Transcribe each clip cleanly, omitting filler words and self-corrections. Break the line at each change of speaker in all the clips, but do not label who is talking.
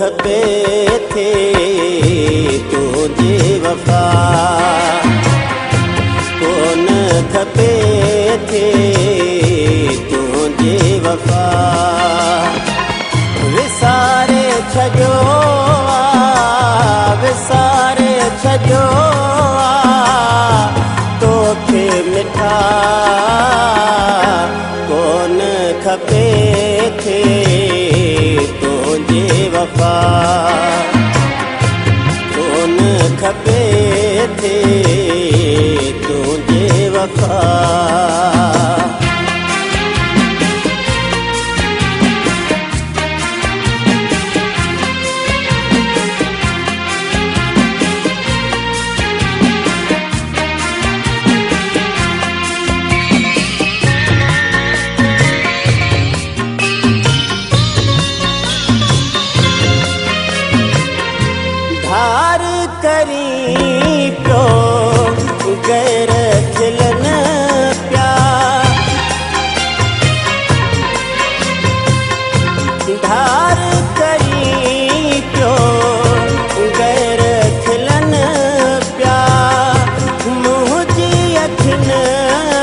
खपे थे तुझे वफा कोन खपे थे तुझे वफा विसारे छजो विसारे छजो तोखे मिठा कोन खपे थे तुझे वफा कोन खपे थे तुझे वफा धार करी पियो गैर खिलन पिया धार करी पियो गैर खिलन पिया मुंहिंजी अखियुनि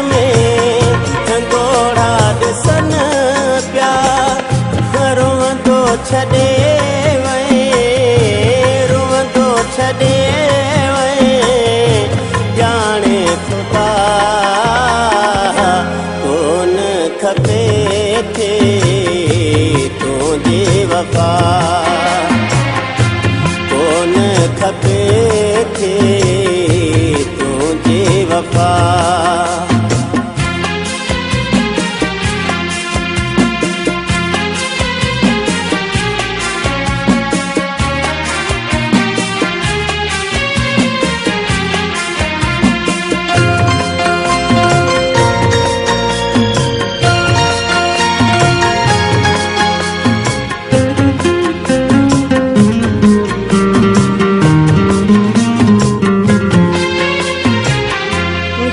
में गोड़ा ॾिसन पिया रोअंदो छॾे छॾे जाने खुदा कोन खपे थे तुझे वफा कोन खपे थे तुझे वफा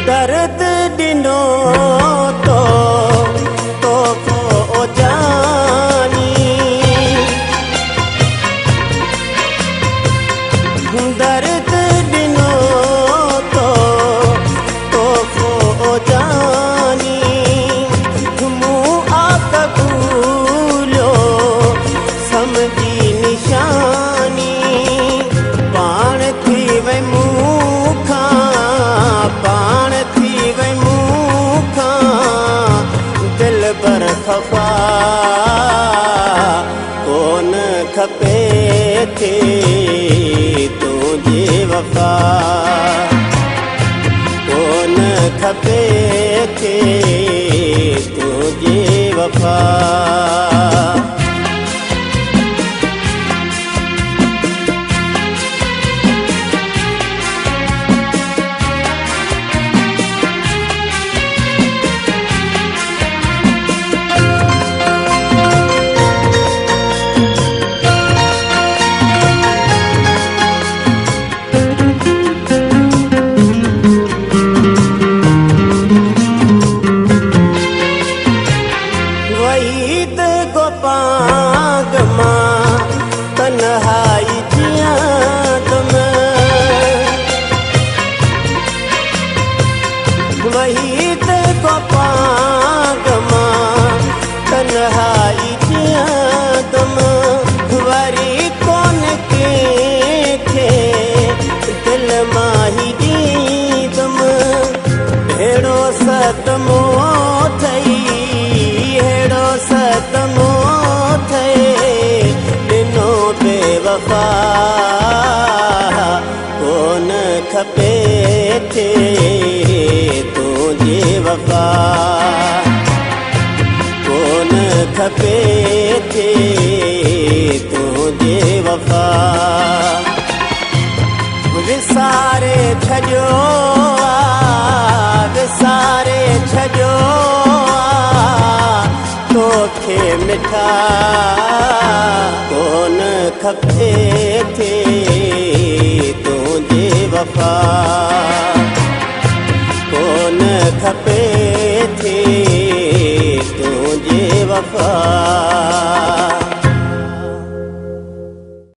दर्द दिनो तो तोहफ़ो जानी दर्द दिनो तो तोहफ़ो जानी मूं कबूलियो समझी निशानी पाण थी वई मूंखां पाण दिलबर खफा कोन खपे थे तुझे वफा कोन खपे थे तुझे वफा वहीद गोपांग मां तन्हाई जियां तुम वहीद गोपांग मां तन्हाई जियां तुम वरी कोन के दिल माही दी तुम भेड़ो सतमो थई सतमो थे दिनो बेवफा कोन खपे थे तुझे वफा कोन खपे थे तुझे वफा विसारे छजो विसारे छजो तोखे मिठा कोन खपे थे तुझे वफा कोन खपे